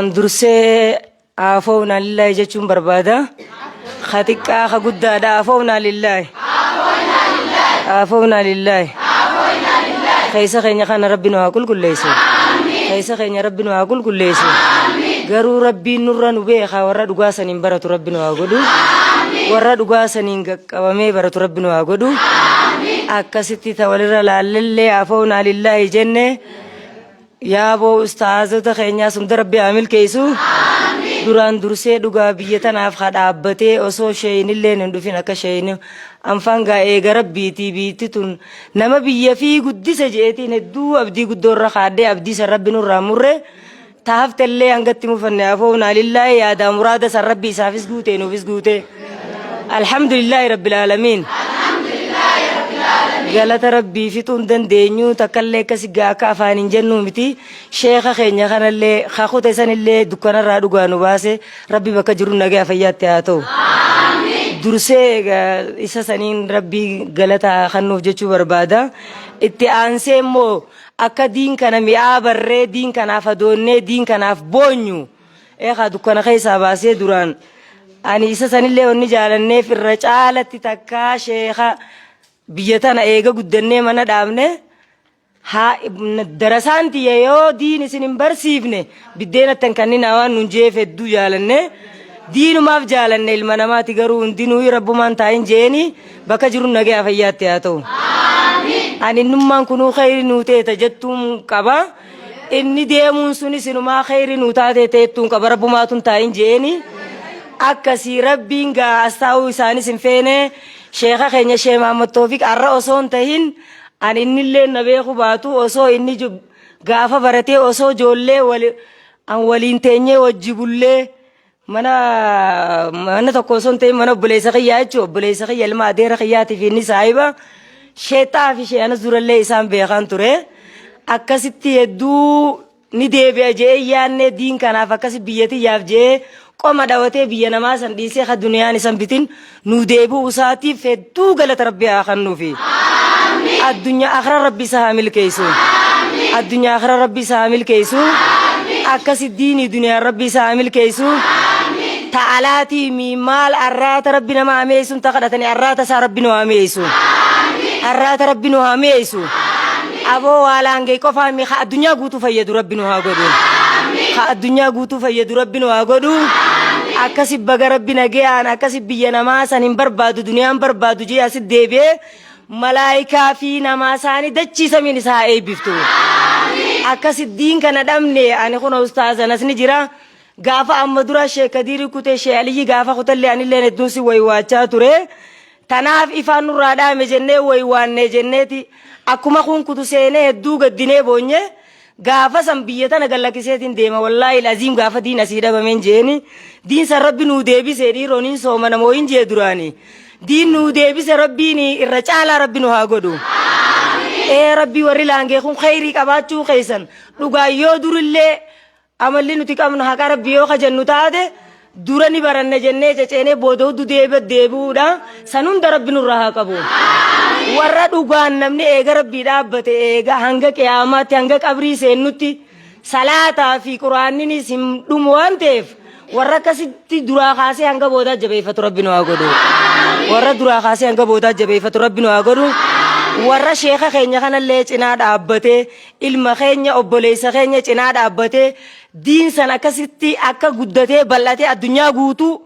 Dursee afoowna lillahi jechuun barbaada. Khatiqqaa khaguddaadha afoowna lillahi. Afoowna lillahi. Keessa keenya kana rabbi nu haa qulqulleessu. Keessa keenya rabbi nu haa qulqulleessu. Garuu rabbiin nurra nu beeka warra dhugaa saniin baratu rabbi nu haa godhu. Warra dhugaa saniin qaqqabamee baratu rabbi nu haa godhu. Akkasitti walirra laallee afoowna lillahi jenne. Yaaboo ustaazota keenyaa sun darbe amil keeysu duraan dursee dhugaa biyya tanaaf dhaabbatee osoo sheeyinillee hin dhufin akka sheeyini anfaan gaa'ee gara biitii tun nama biyya fi guddisa jeetiin hedduu abdii guddoorra kaadhee abdii san rabbi nurraa murre taaftellee hangatti mufanne afoowna lillahi yaada muraada san rabbi isaafis guute nuufis guute alhamdulillahi rabbil aalamiin. Galata rabbii fixuun dandeenyu takkallee akkasi gaaka afaan hin jennu miti sheeka keenya kanallee kakute sanillee dukkanarraa dhugaa nu baase rabbi bakka jiru nagee fayyaatti haa ta'u. Dursee isa saniin rabbii galata kannuuf jechuu barbaada. Itti aansee immoo akka diin kana mi'aa barree diin kanaaf adoonnee diin kanaaf boonyu eegaa dukkana keessaa baasee duraan ani isa sanillee onni jaalanneef irra caalatti takkaa sheeka biyya tana eega guddannee mana dhaabne haa darasaanti yoo diin isin hin barsiifne biddeenattan kanneen waan nun jeef hedduu jaalanne diinumaaf jaalanne ilma namaati garuu hundinuu rabbumaan taa'in jeeni bakka jiru nagee fayyaatti haa ta'u. Ani innummaan kunuu khayri nuu teeta jettuun qaba inni deemuun sunis inumaa khayri nuu taatee teettuun qaba rabbumaatun taa'in jeeni akkasii rabbiin gaa astaa'uu isaanis hin feene. Sheekha keenya Sheekh Muhammad Tawfiq arra osoo hin tahin ani innillee na beeku baatu osoo inni gaafa baratee osoo ijoollee waliin teenyee wajji bullee mana tokko osoo hin tahin mana obboleessa kiyyaa jechuudha. Obboleessa kiyya ilma adeera kiyyaatiif inni saahiba sheexaa fi sheeyanas durallee isaan beekan ture. Akkasitti hedduu ni deebi'a jee yaanne diin kanaaf akkasi biyyatiyyaaf jee qoma dhawatee biyya namaa san dhiisee ka duniyaan isan bitin nu deebi'u isaatiif hedduu galata rabbi haa kennuufi. Addunyaa akhira rabbi isa haa milkeessu. Addunyaa akhira rabbi isa haa milkeessu. Akkasi diinii duniyaa rabbi isa haa milkeessu. Ta'alaatii maal arraata rabbi nama ameessuun takadhatanii arraata isaa rabbi nu ameessu. Arraata rabbi nu ameessu. Aboo waalaangee qofaa mi ka addunyaa guutuu fayyadu rabbi nu haa godhu. Ka addunyaa guutuu fayyadu rabbi nu haa godhu. Akkasi baga rabbi nagayaan akkasi biyya namaa san hin barbaadu duniyaan barbaadu jee asit deebi'ee malaayikaa fi namaa isaanii dachiisamiin isaa eebbiftu. Akkasi diin kana dhabne ani kun ustaazan as ni jira gaafa amma dura Sheekh Kadiir kutee Sheekh Aliyyi gaafa kutallee anillee hedduun si waywaachaa ture. Tanaaf ifaan nurraa dhaame jennee waywaanne jenneeti akkuma kun kutu seenee hedduu gaddinee boonye. Gaafa san biyya tana gallakkiseetiin deema wallaahi laziim gaafa diin asii dhabameen jeeni diin san rabbi nuu deebise dhiironiin sooma namooyin jee duraani diin nuu deebise rabbiin irra caalaa rabbi nu haa godhu. Rabbi warri laangee kun khayrii qabaachuu keessan dhugaa yoo durillee amalli nuti qabnu haqa rabbi yoo kajannu taate dura ni baranne jennee ceceenee booda hudduu deebi'uudha san hunda rabbi nurraa haa qabu. Warra dhugaan namni eega rabbii dhaabbate eega hanga qiyaamaatti hanga qabrii seennutti salaataa fi quraanninis hin dhumu waan ta'eef warra akkasitti duraa kaasee hanga boodaa jabeeffatu rabbi nu haa godhu. Warra duraa kaasee hanga boodaa jabeeffatu rabbi nu haa godhu. Warra sheeka keenya kanallee cinaa dhaabbate ilma keenya obboleessa keenya cinaa dhaabbate diin san akkasitti akka guddatee bal'atee addunyaa guutuu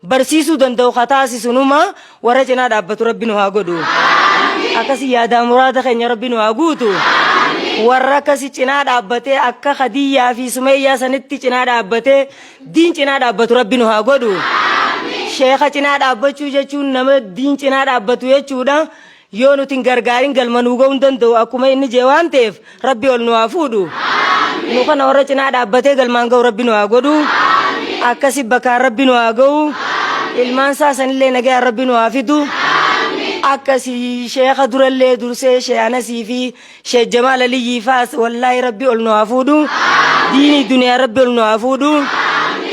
barsiisuu danda'u kataasisunuma warra cinaa dhaabbatu rabbi nu haa godhu. Akkasi yaada muraada keenya rabbi nu haa guutu. Warra akkasi cinaa dhaabbatee akka Khadiyyaa fi Sumayyaa sanitti cinaa dhaabbatee diin cinaa dhaabbatu rabbi nu haa godhu. Sheeka cinaa dhaabbachuu jechuun nama diin cinaa dhaabbatu jechuudha. Yoo nuti hin gargaarin galma nuu ga'uu hin danda'u akkuma inni jee waan ta'eef rabbi ol nu haa fuudhu. Nu kana warra cinaa dhaabbatee galmaan ga'u rabbi nu haa godhu. Akkasi bakkaan rabbi nu haa ga'u. Ilmaan isaa sanillee nagayaan rabbi nu haa fidu. Akkasi sheeka durallee dursee Sheekh Anasii fi Sheekh Jamaal Aliyyi faas wallaahi rabbi ol nu haa fuudhu. Diinii duniyaa rabbi ol nu haa fuudhu.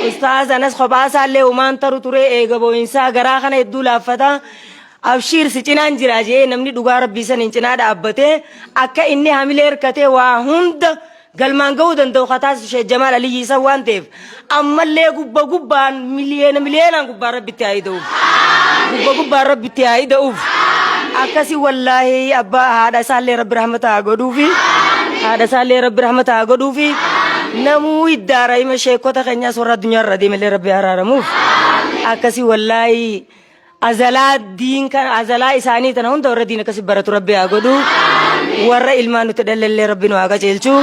Ustaaz Anas kophaasallee umaan taru ture eega boo'insaa garaa kana hedduu laaffata. Abshiir si cinaan jira jee namni dhugaa rabbii saniin cinaa dhaabbate akka inni hamilee hirkatee waa hunda قال ما نقود دو خطاس شيء جمال علي يسوان تيف أما اللي قبان مليون قبان ربي تعيدو قبان ربي تعيدو أكسي والله أبا هذا سالي رب رحمة أقولو في هذا سالي رب رحمة أقولو في نمو الدار أي مشي كوتا خنيا سورة الدنيا ردي ملي ربي هرارمو أكسي والله أزلات دين كان أزلا إساني تناون دور دين كسي برات ربي أقولو ورا إلمان نتدلل ربي نواقا جلشو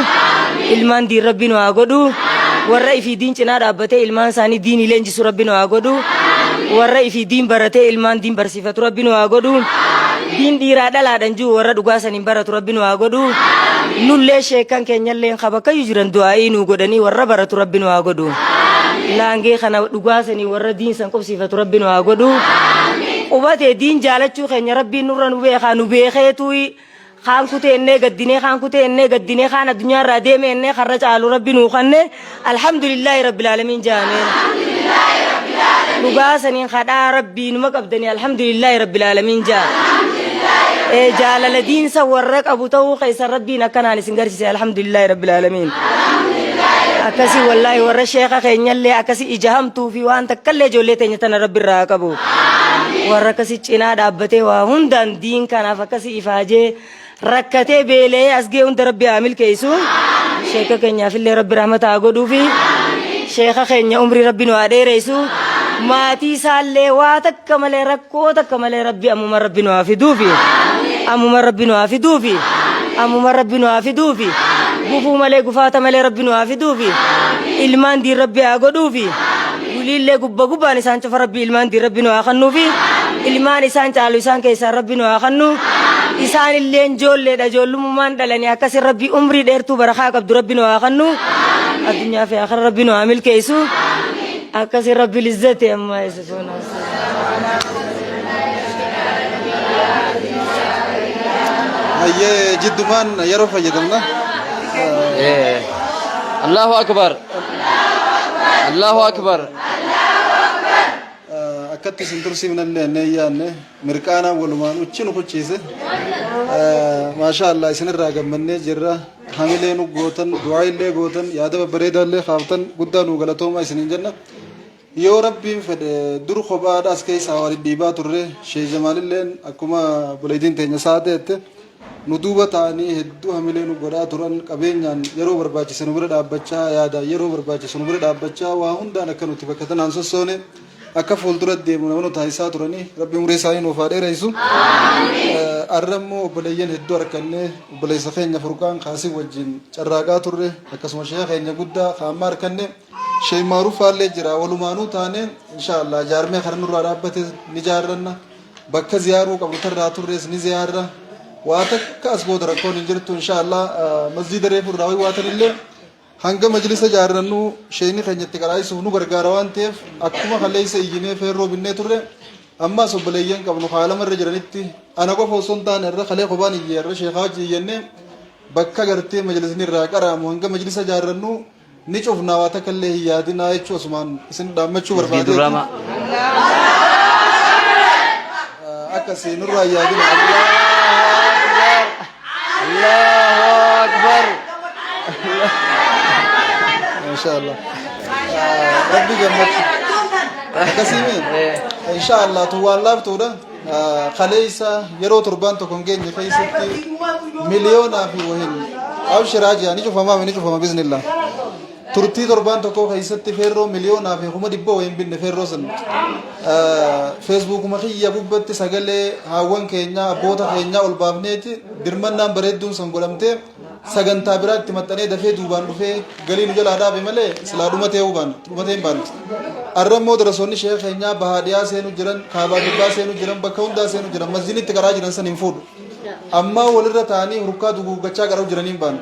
إلمان دين ربي نواقودو ورا في دين جنا رابطة إلمان ساني دين إلين جسو ربي نواقودو ورا في دين برate إلمان دين برصفات ربي نواقودو دين ديرادا لادنجو ورا دوغا ساني برات ربي نواقودو نولي شيكان كنيال لين خبكا يجران دعائي نوغودني ورا برات ربي نواقودو لانجي خنا دوغا ساني ورا دين سانكو صفات ربي نواقودو وباتي دين جالتشو خنيا ربي نورا نوبيخي توي خان كوتي إني قدني خان كوتي إني قدني خان الدنيا راديم إني خرج على ربي نوخني الحمد لله رب العالمين جامين لقاسني خدا ربي نمك أبدني الحمد لله رب العالمين جا جال الذين سورك أبو تو قيصر ربي نكنا نسنجرسي الحمد لله رب العالمين أكسي والله ورا الشيخ خيني اللي أكسي إجهمتو في وان تكلي جولتني تنا ربي راكبو ورا كسي تشينا دابته وهندان دين كان فكسي إفاجة ركعتي بيلي أسجي عند ربي عامل كيسو شيخ كنيا في اللي ربي رحمة أقولو في شيخ كنيا عمري ربي نوادي ريسو ماتي سالي واتك كمال ركو تك كمال ربي أمم ربي نوافدو في أمم ربي نوافدو في أمم ربي نوافدو في بوفو مالي قفاتا مالي ربي نوافدو في إلمان دي ربي أقولو في ولي اللي قبا نسان شوف ربي إلمان دي ربي نوافنو في إلمان نسان تعالو نسان كيسان ربي نوافنو إسان اللي نجول لدا جول ممان دلني أكسر ربي عمري ديرتو برخاك عبد ربي نواخنو الدنيا في آخر ربي نعمل كيسو أكسر ربي العزة أما يسفون هي جد مان يرفع جدنا الله أكبر الله أكبر أكتر سنترسي من النية نه مركانا ولمان وتشينو كتشيزه ما شاء الله سنر راجع مني جرا حاملين وقوتن دعاء اللي قوتن ياده بريد اللي خافتن قدام وغلطهم ما سنين جنة يا ربي فد دور خبار أسكي سواري ديبا تره شيء جمال اللين أكما بلدين تاني ساعته ندوبة تاني هدو حاملين وقرا تران كبينيان يرو برباجي سنوبر دابچا يادا يرو برباجي سنوبر دابچا وهوندا نكنو تبكتن أنسوسوني akka fuulduratti deemu namoonni taasisaa turanii rabbi umurii isaanii nuuf haa dheereessu. Arrammoo obboleeyyan hedduu harkannee obboleessa keenya furqaan kaasii wajjin carraaqaa turre akkasuma sheekha keenya guddaa kaammaa harkannee sheekh Maaruuf faallee jira walumaanuu taane inshaallah jaarmee kana nurraa dhaabbate ni jaarranna bakka ziyaaruu qabnu tarraa turres ni ziyaarra waa takka as booda rakkoon hin jirtu inshaallah masjiida reefu irraa waatanillee hanga majlisa jaarrannu sheeyni keenyatti qaraayisuuf nu gargaara waan ta'eef akkuma kaleessa iyyinee feerroo binnee turre amma sobboleeyyan qabnu haalama irra jiranitti ana qofa osoo hin taane irra kalee qophaan iyyeerra sheekhaa wajji iyyannee bakka gartee majlisni irraa qaraamu hanga majlisa jaarrannu ni cufnaa waa takka illee hin yaadinaa jechuu asumaan isin dhaammachuu barbaade akkasii nurraa yaadina Allahu Akbar إن شاء الله ربي جمعك كسيمين إن شاء الله توان لا بتودا خليسا يرو تربان تكون جين خليستي مليون في وهن أو شراج يعني شوف ما مني شوف ما بإذن الله ترتي تربان تكون خليستي فيرو مليون في هم دبوا وين بين فيرو سن فيسبوك ما خي يبوبت سجله هاون كينيا بوتا كينيا والبابنيتي درمان نام بريدون سنقولمته sagantaa biraatti maxxanee dafee duubaan dhufee galii nu jalaa dhaabe malee silaa dhumatee hin baanu. Arrammoo darasoonni sheekh keenyaa bahaadiyaa seenuu jiran kaabaa dubbaa seenuu jiran bakka hundaa seenuu jiran masjidnitti karaa jiran san hin fuudhu. Ammaa walirra ta'anii hurkaa duguuggachaa qaruu jiranii hin baanu.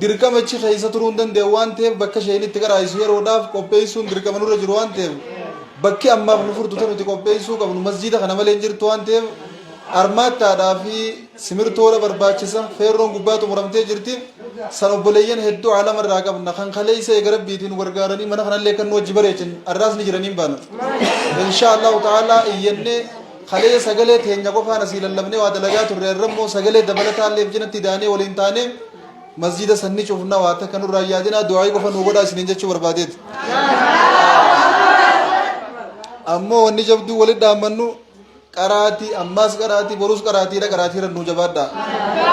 Dirqamachi keessa turuu hin danda'u waan ta'eef bakka sheenitti qaraayisu yeroodhaaf qopheessuun dirqama nurra jiru waan ta'eef bakki ammaaf nu furtu nuti qopheessuu qabnu masjida kana malee hin jirtu waan ta'eef armaataadhaa fi simirtoora barbaachisa feerroon gubbaatu muramtee jirti san obboleeyyan hedduu alama irraa qabna kan kaleessa eegarabbiitiin gargaaranii mana kanallee kan nu wajji bareechan arraasni jiraniin baana inshaallahu ta'aalaa iyyannee kalee sagalee teenya qofaan asii lallabnee waa dalagaa turre irrammoo sagalee dabalataallee jinatti daanee waliin taanee مسجد سني شوفنا واتا كانوا رايادنا دعاء قفن وقدا سنين جتشو برباديت أمو وني جبدو ولد دامنو قراتي أماس قراتي بروس قراتي لا قراتي رنو جبادا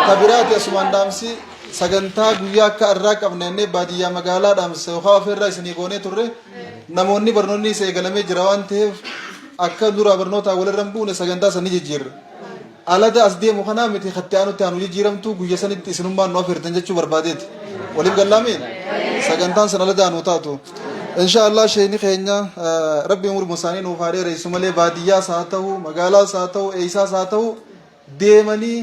كبيرات أسمان دامسي سجنتا غيا كأراك أبنني بادية مقالة دامس وخاف الرئيس نيكوني توري نموني برنوني سيغلمي جراوان تيف أكا دورا برنوتا ولا رمبو نسجنتا سني جير على ده أصدي مخنا متي ختيانو تانو جيرم تو غيا سني تسنوما نوفر تنجتشو برباديت وليم قلامين سجنتا سنلا دانو تاتو إن شاء الله شيني خينا ربي أمور مسانين وخاري رئيس ملي بادية ساتو مقالة ساتو إيسا ساتو ديماني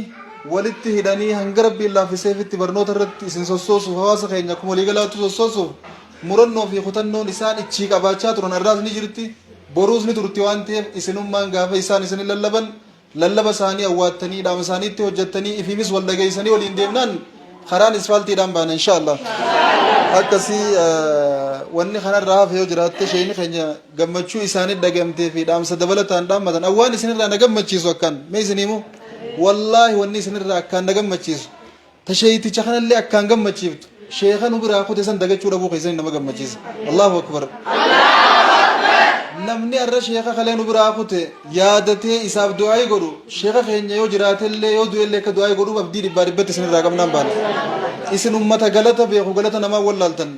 ولدت هداني هنقرب بالله في سيف التبرنوت الرت إسن سوسوس وهواس خينا كم وليقلا تسوسوس مرنو في ختنو نسان إتشيك أباچات رون الراس نجرتي بروز نترتي وانتي إسنوم مان غافة إسان إسن للبن ساني أواتني دام ساني توجتني إفيمس والدقى إساني ولين ديمنان خران إسفالتي دام بان إن شاء الله akkasi wanni kanarraa fi yoo jiraatte sheeyni keenya gammachuu isaanii dhagamtee fi dhaamsa dabalataan dhaammatan awwaan isinirraa na gammachiisu akkaan mee isiniimu wallaahi wanni isinirraa akkaan na gammachiisu tasheeyiticha kanallee akkaan gammachiiftu sheekha nu biraa kute san dagachuu dhabuu keessanii nama gammachiisa allahu akbar namni arra sheekha kalee nu biraa kute yaadatee isaaf du'aa godhu sheekha keenya yoo jiraatellee yoo du'ellee akka du'aa godhuuf abdii dhibbaa dhibbatti isinirraa qabnaan baana isin ummata galata beeku galata nama wallaaltan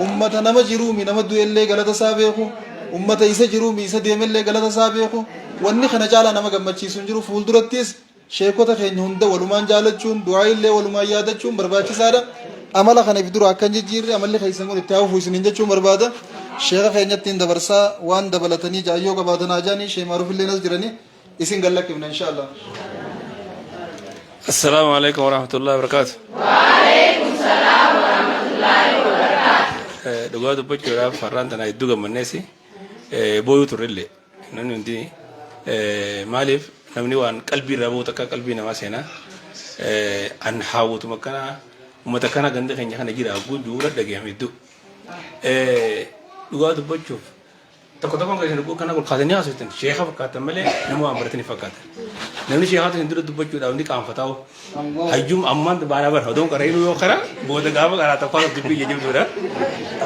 ummata nama jiruumi nama du'ellee galata isaa beeku ummata isa jiruumi isa deemellee galata isaa beeku wanni kana caalaa nama gammachiisu hin jiru fuuldurattis sheekota keenya hunda walumaan jaalachuun du'aa illee walumaan yaadachuun barbaachisaadha amala kana if dura akkan jijjiirre amalli keessan kun itti hafuuf isin jechuun barbaada sheekha keenyatti hin dabarsaa waan dabalatanii jaayyoo qabaatan hajaanii shee maaruuf illee nas jiranii isin gallakkifna insha Allah. السلام عليكم ورحمة الله وبركاته. Dhugaa dubbachuudhaaf har'aan tana hedduu gammanneesi booyuu turrellee namni hundi maaliif namni waan qalbii irraa bu'u takka qalbii namaa seenaa an haawwatu makkana uummata kana ganda keenya kana jira guutuu dhaggeeffame hedduu dhugaa dubbachuuf tokko tokkoon keessatti dhugaa kana kolkaatanii haasoftan sheekha fakkaatan malee nama waan baratanii fakkaatan namni sheekhaa ta'e dura dubbachuudhaaf hundi qaanfataa'u hayyuun ammaan baala bara odoon qareenuu yoo kara booda gaafa karaa tokko dubbii jedhamudha.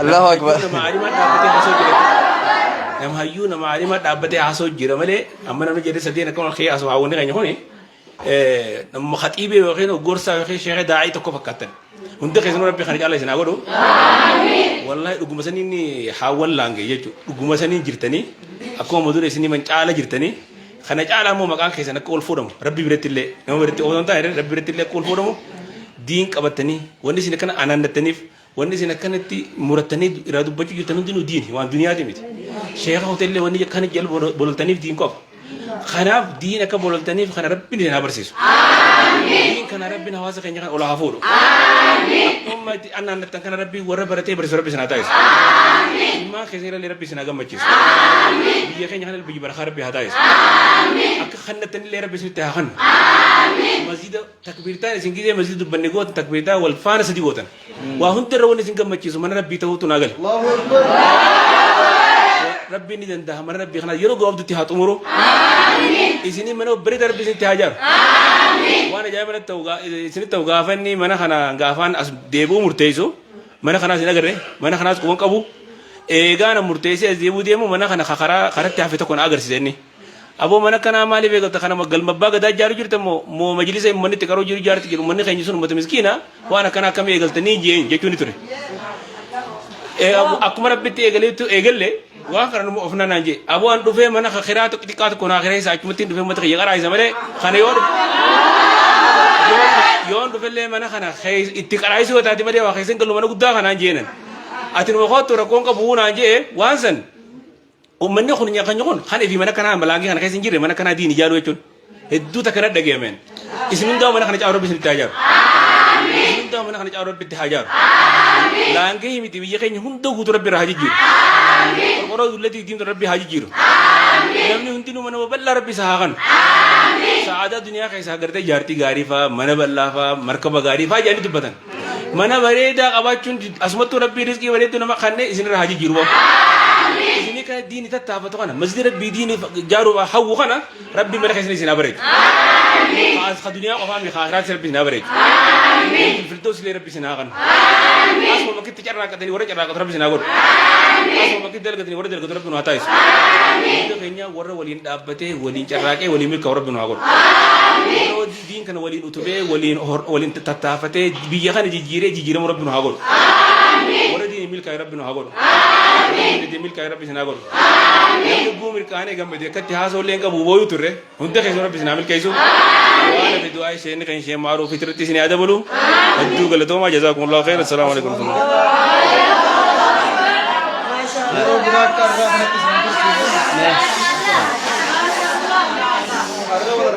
Allahu akbar. Nama alimaa dhaabbatee haasoo jira. Nama hayyuu nama alimaa dhaabbatee haasoo jira malee amma namni jedhee sadeen akka ol kee haasoo haawwanni keenya kuni nama khatiibee yookiin gorsaa yookiin sheekha daa'ii tokko fakkaatan. Hundi keessanuu rabbi kana caalaa isin haa godhu. Wallahi dhuguma saniin haawwan laangee jechuudha. Dhuguma saniin jirtanii akkuma mudura isinii man caala jirtanii kana caalaa immoo maqaan keessan akka ol fuudhamu rabbi biratti illee nama biratti osoo hin taane rabbi biratti illee akka ol fuudhamu diin qabatanii wanni isin akkana anaannattaniif wanni isin akkanatti murattanii irraa dubbachuu jirtan hundinuu diini waan duniyaati miti. Sheekha hoteellee wanni akkana jala bololtaniif diin qofa. Kanaaf diin akka bololtaniif kana rabbiin isin haa barsiisu. Diin kana rabbiin hawaasa keenya kana ol haa fuudhu. Akkuma itti anaannattan kana rabbiin warra baratee barsiisu rabbi isin haa taasisu. Ilmaan keessa irrallee rabbi isin haa gammachiisu. Biyya keenya kana biyya barakaa rabbi haa taasisu. Akka kannattanillee rabbi isinitti haa kannu. Masjida takbiirtaan isin gisee masjida dubbanne gootan takbiirtaa wal faana sadii gootan. Waa hundarra wanni isin gammachiisu mana rabbii ta'uutu naa gale. Rabbiin ni danda'a mana rabbii kana yeroo gabaabduutti haa xumuru. Isinii mana bareeda rabbi isinitti haa ijaaru. Waan ajaa'iba isinitti ta'u gaafa inni mana kana gaafaan as deebi'uu murteessu mana kanaas hin agarre mana kanaas quban qabu eegaana murteessee as deebi'uu deemu mana kana karatti hafe tokko na agarsiise inni. Aboo mana kana maaliif eegalta kana galmabbaa gadaa ijaaru jirta moo majlisa manni itti qaroo jiru ijaarti jedhu manni keenya sun uummata miskiina waan akkana akkamii eegaltanii jeen jechuun ni ture. Akkuma rabbitti eegalle waan kana nu ofna naan jee aboo an dhufee mana khiraa tokko xiqqaa tokko naa khiraa isaa achumatti dhufee uummata kiyya qaraa isa malee kana yoo dhufellee mana kana itti qaraa isa yoo taate malee waa keessan gallu mana guddaa kanaan jeenan ati nu kootu rakkoon qabu naan jee waan san ummanni kun nyakan kun kan fi mana kana malagi kan kaisin jirre mana kana diini jaaru jechuun hedduu takana dhageemen ismin daa mana kana caaro bisin taajaru ismin daa mana kana caaro bitti hajaru laange himiti biyya keenya hunda guutu rabbi rahaji jiru qorqoro dullati diimtu rabbi haji jiru namni hundinuu mana balla rabbi sahakan saada dunia keessa agartee jaartii gaarii faa mana ballaa faa markaba gaarii faa jedhanii dubbatan mana bareedaa qabaachuun asumattuu rabbi rizqii bareedduu nama kannee isinirra haji jiru ini kan dini tetap atau kan masjid Rabbi dini jaru hawu kan Rabbi mereka sini sini berarti. خاص خدنيا وفهم خاطرات ربنا بريك في الدوس اللي ربي سناغن أسمع ما كنت تجرنا كتني ورا جرنا كتر ربي سناغن أسمع ما كنت دل كتني ورا دل كتر ربنا هتايس إذا كنيا ورا ولين دابته ولين جرنا ولين ملك ربنا هاغن ورا دين كان ولين أتوبة ولين تتافته بيجا كان جيجيرة ربنا هاغن ورا دين ملك ربنا هاغن دين ملك ربي سناغن يوم بوم الكهنة كم بدي كتير هاسولين كبوبوي ترى هنده كيسو ربي سنامل كيسو وانا في دعاء شيء كان شيء معروف فطرتي سني هذا بلو أدو قلتو ما جزاكم الله خير السلام عليكم ورحمة الله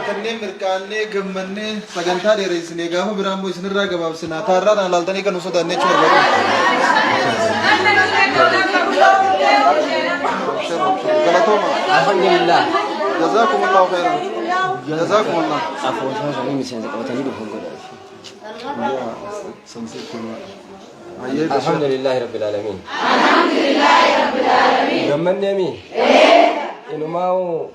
kanneen mirkaannee gammannee sagantaa dheereessinee gaafa biraan immoo isinirraa gabaabsinaa taarraa laaltanii kan nu sodaannee galatooma alhamdulillah جزاكم الله خيرا جزاكم الله عفوا شو مثلا قوتني بفهم الحمد لله رب العالمين الحمد لله رب العالمين جمعني مي إنه ما هو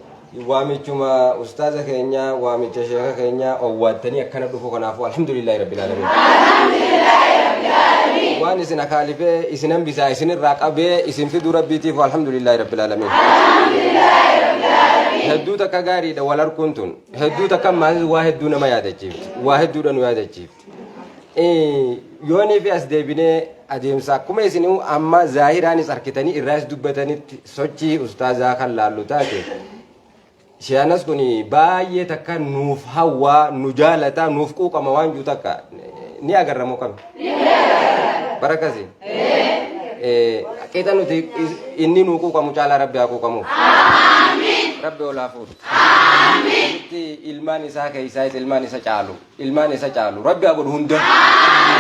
واميتشما أستاذ كينيا واميتشيخ كينيا أو واتني أكنا بفوق نافو الحمد لله رب العالمين الحمد لله رب العالمين وان إسنا خالفة إسنا بيسا إسنا راقبة إسنا في دور بيتي والحمد لله رب العالمين الحمد لله رب العالمين هدو تكا غاري دا ولار كنتون هدو تكا ماز واحد دون ما يادجيب واحد دون يادجيب يوني في أسدبينه أديمسا كم إسنو أما ظاهراني سركتاني الرئيس دبتاني سوتشي أستاذا خلالو تاكي شيانس كوني باية تكا نوف هوا نجالتا نوف كوكا موانجو تكا ني أغر رموكم بركاسي كيتا نوتي إني نوكوكا مجالا ربي أكوكا مو ربي ولا فوت آمين إلمان إسحاق إسحاق إلمان إسحاق جالو إلمان إسحاق جالو ربي أقول هندا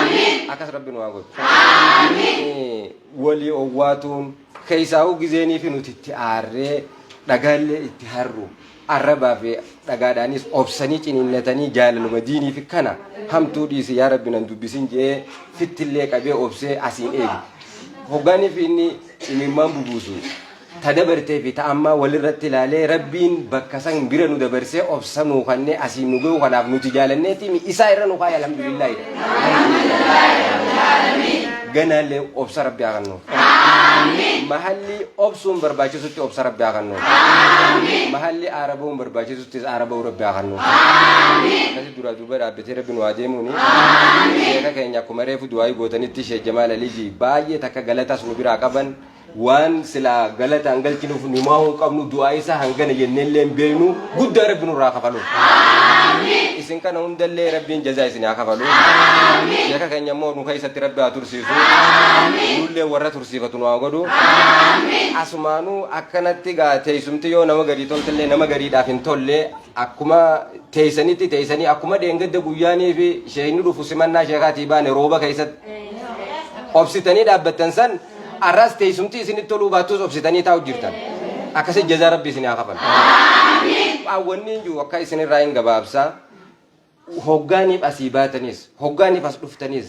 آمين أكاس ربي نواقول آمين ولي أواتون كيساو جزيني في نوتي أره دعالة اتهارو أربعة في دعادانيس أبسني تنين نتاني جالو مديني في كنا هم تودي سيارة بنندو بسنجة في تلة كبير أبسه أسين إيه هوغاني في إني إمام بوبوسو تدبرتي في تأمّا ولرتي لالي ربين بكسان بيرنو دبرسي أبسنو خانة أسين نجو خلاف نتجالني تيمي إسائرنو خايا الحمد لله جنا له أبصر ربي أغنو محلي أبصم برباجي سوتي أبصر ربي أغنو محلي عربون برباجي سوتي عربو ربي أغنو كذي دورا دوبر أبتي ربي نواديموني كذا كأني أكمل في دعاء بوتاني تيشة جمال ليجي باي تكا غلطة سنوبيرا كابن وان سلا غلطة أنغل كنو فنيماو كابنو دعاء سا هنغن ينلهم بينو بود ربي نورا كفلو إسن كان هندل ربي جزاء سنيا كفلو يا كأني أمور نخاي ستي ربي أتورسيفو نولله ورا تورسيفتو نواغدو أسمانو أكنت تيجا تيسمتي يو نما غري تولتله نما غري دافن توله أكما تيساني أكما دينغد دبوياني في شيء نرو فسمنا شيء بان روبا كيسات أبسطني دابتنسان أراس تيسمتي سني تولو باتوس أبسطني تاو جيرتان أكاسي جزاء ربي سنيا كفل أولني جو أكاي سني راين غبابسا هوغاني أسيباتنيس هوغاني فاسلوفتنيس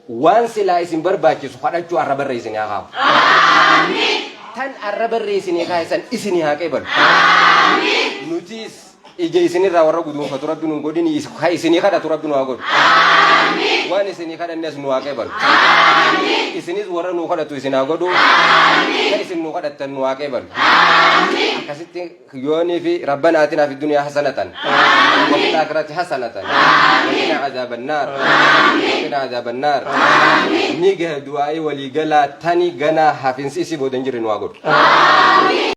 وان سلا اسم برباكي سخرجوا عرب الرئيسين يا غاب آمين تان عرب الرئيسين يا كايسان اسني هاكيبل آمين نوتيس إجا اسني راورا قدوم فتربي نقولين يسخاي اسني كذا تربي نقول آمين وان اسني كذا الناس نواكيبل آمين اسني زورا نوكذا تو اسني أقولو آمين كايسن نوكذا تنواكيبل آمين كاسيت يوني في ربنا آتنا في الدنيا حسنة وفي الآخرة حسنة وقنا عذاب النار وقنا عذاب النار نيجي دعائي ولي جلا تاني جنا حفين سيسي بودنجرين واقول